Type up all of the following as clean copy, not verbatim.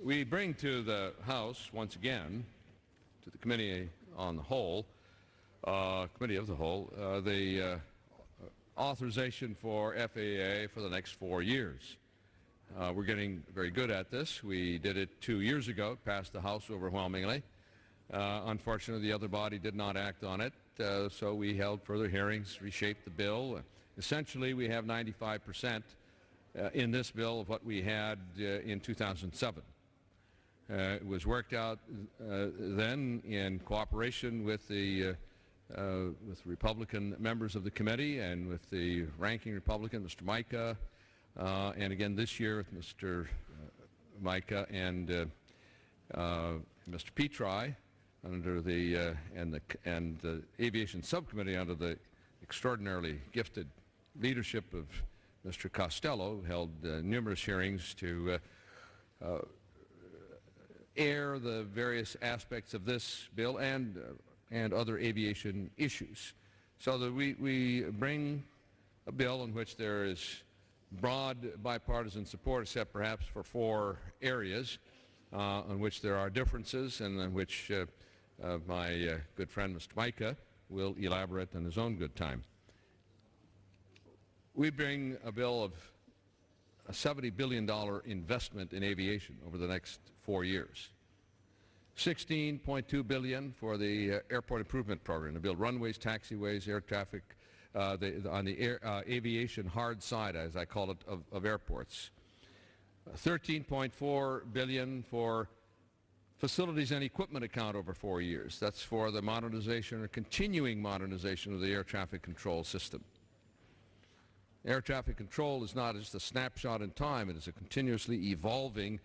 We bring to the House once again, to the Committee on the Whole, Committee of the Whole, the authorization for FAA for the next 4 years. We're getting very good at this. We did it 2 years ago, passed the House overwhelmingly. Unfortunately, the other body did not act on it, so we held further hearings, reshaped the bill. Essentially, we have 95% in this bill of what we had in 2007. It was worked out then in cooperation with the Republican members of the committee and with the ranking Republican, Mr. Mica, and again this year with Mr. Mica and Mr. Petri under the Aviation Subcommittee under the extraordinarily gifted leadership of Mr. Costello, who held numerous hearings to air the various aspects of this bill and other aviation issues, so that we bring a bill in which there is broad bipartisan support, except perhaps for 4 areas on which there are differences and in which my good friend Mr. Mica will elaborate in his own good time. We bring a bill of a $70 billion investment in aviation over the next 4 years. $16.2 billion for the airport improvement program to build runways, taxiways, air traffic on the aviation hard side, as I call it, of airports. $13.4 billion for facilities and equipment account over 4 years. That's for the modernization or continuing modernization of the air traffic control system. Air traffic control is not just a snapshot in time. It is a continuously evolving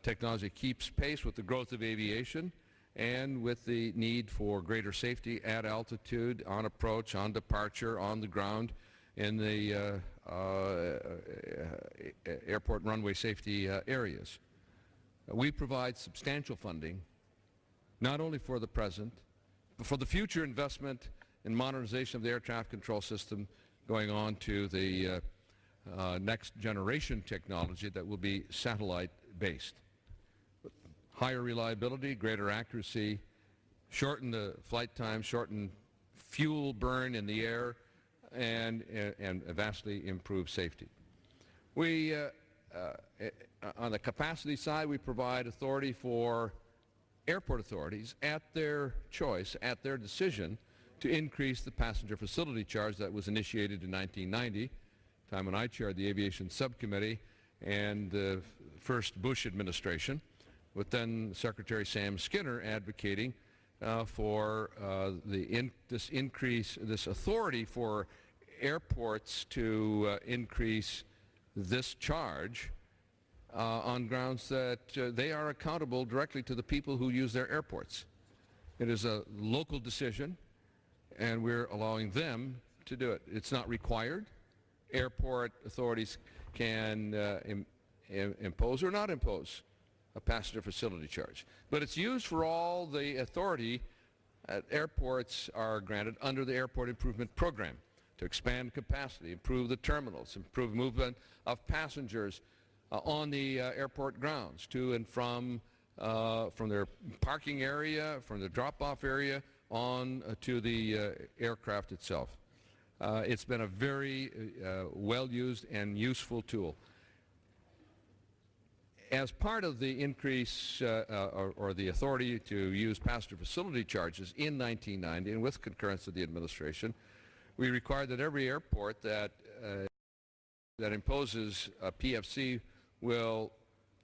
technology that keeps pace with the growth of aviation and with the need for greater safety at altitude, on approach, on departure, on the ground, in the airport and runway safety areas. We provide substantial funding, not only for the present, but for the future investment in modernization of the air traffic control system, going on to the next generation technology that will be satellite-based. Higher reliability, greater accuracy, shorten the flight time, shorten fuel burn in the air, and vastly improve safety. We, on the capacity side, we provide authority for airport authorities at their choice, at their decision, to increase the passenger facility charge that was initiated in 1990, time when I chaired the Aviation Subcommittee, and the first Bush administration, with then Secretary Sam Skinner advocating for this authority for airports to increase this charge on grounds that they are accountable directly to the people who use their airports. It is a local decision, and we're allowing them to do it. It's not required. Airport authorities can impose or not impose a passenger facility charge. But it's used for all the authority airports are granted under the Airport Improvement Program to expand capacity, improve the terminals, improve movement of passengers on the airport grounds to and from their parking area, from the drop-off area, on to the aircraft itself. It's been a very well-used and useful tool. As part of the increase or the authority to use passenger facility charges in 1990, and with concurrence of the administration, we required that every airport that imposes a PFC will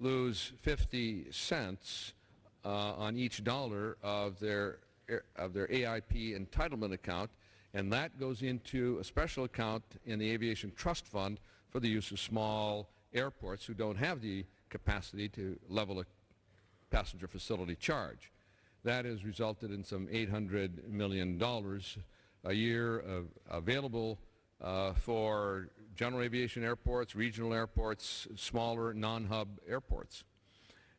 lose 50 cents on each dollar of their AIP entitlement account, and that goes into a special account in the Aviation Trust Fund for the use of small airports who don't have the capacity to level a passenger facility charge. That has resulted in some $800 million a year available for general aviation airports, regional airports, smaller non-hub airports,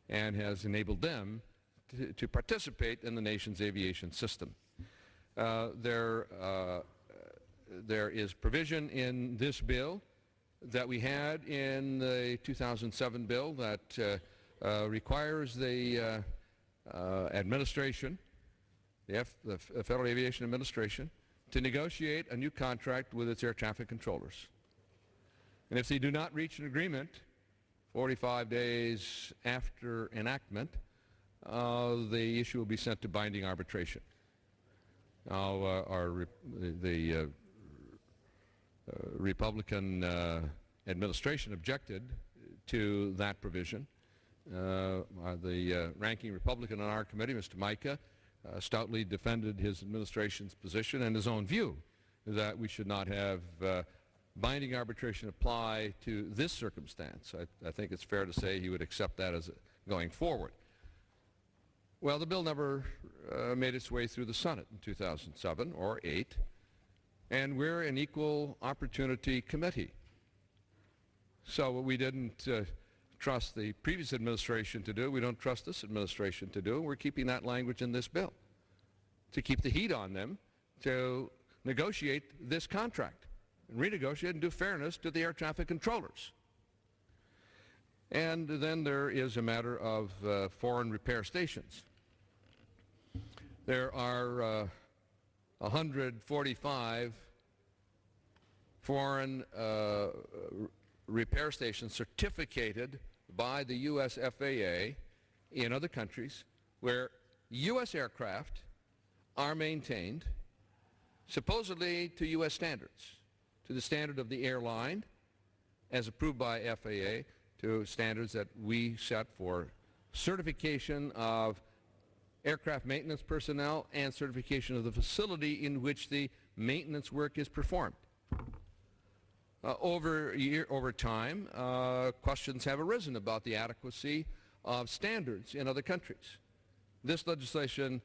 and has enabled them to participate in the nation's aviation system. There is provision in this bill that we had in the 2007 bill that requires the administration, the Federal Aviation Administration, to negotiate a new contract with its air traffic controllers. And if they do not reach an agreement 45 days after enactment, the issue will be sent to binding arbitration. Now, the Republican administration objected to that provision. The ranking Republican on our committee, Mr. Mica, stoutly defended his administration's position and his own view that we should not have binding arbitration apply to this circumstance. I think it's fair to say he would accept that as going forward. Well, the bill never made its way through the Senate in 2007 or 8, and we're an equal opportunity committee. So what we didn't trust the previous administration to do, we don't trust this administration to do, and we're keeping that language in this bill to keep the heat on them to negotiate this contract and renegotiate and do fairness to the air traffic controllers. And then there is a matter of foreign repair stations. There are 145 foreign repair stations certificated by the U.S. FAA in other countries where U.S. aircraft are maintained supposedly to U.S. standards, to the standard of the airline as approved by FAA, to standards that we set for certification of aircraft maintenance personnel and certification of the facility in which the maintenance work is performed. Over time, questions have arisen about the adequacy of standards in other countries. This legislation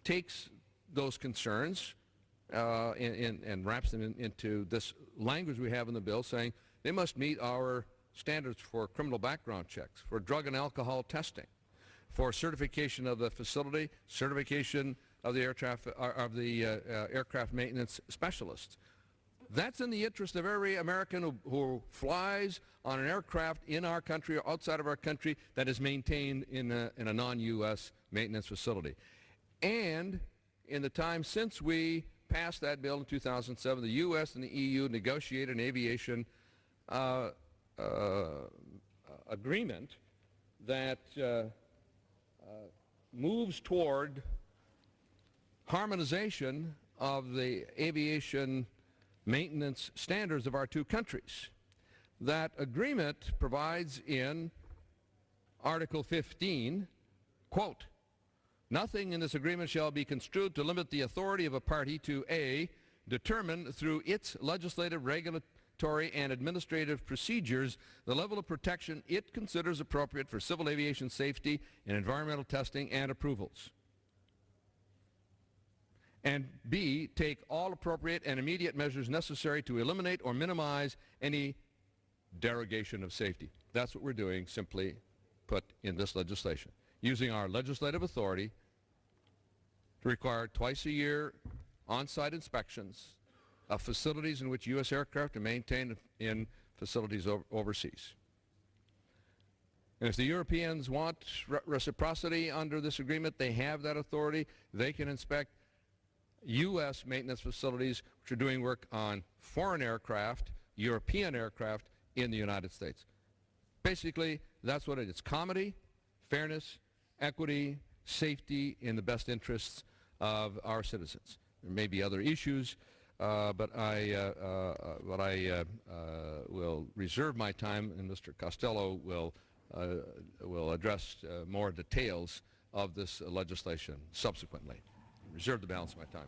takes those concerns and wraps them into this language we have in the bill, saying they must meet our standards for criminal background checks, for drug and alcohol testing, for certification of the facility, certification of the aircraft maintenance specialists. That's in the interest of every American who flies on an aircraft in our country or outside of our country that is maintained in a non-U.S. maintenance facility. And in the time since we passed that bill in 2007, the U.S. and the EU negotiated an aviation agreement that moves toward harmonization of the aviation maintenance standards of our two countries. That agreement provides in Article 15, quote, "Nothing in this agreement shall be construed to limit the authority of a party to A, determine through its legislative, regulatory, and administrative procedures the level of protection it considers appropriate for civil aviation safety and environmental testing and approvals. And B, take all appropriate and immediate measures necessary to eliminate or minimize any derogation of safety." That's what we're doing, simply put, in this legislation, using our legislative authority to require twice-a-year on-site inspections of facilities in which U.S. aircraft are maintained in facilities overseas. And if the Europeans want reciprocity under this agreement, they have that authority. They can inspect U.S. maintenance facilities which are doing work on foreign aircraft, European aircraft in the United States. Basically, that's what it is: comity, fairness, equity, safety in the best interests of our citizens. There may be other issues, but I will reserve my time, and Mr. Costello will address more details of this legislation subsequently. Reserve the balance of my time.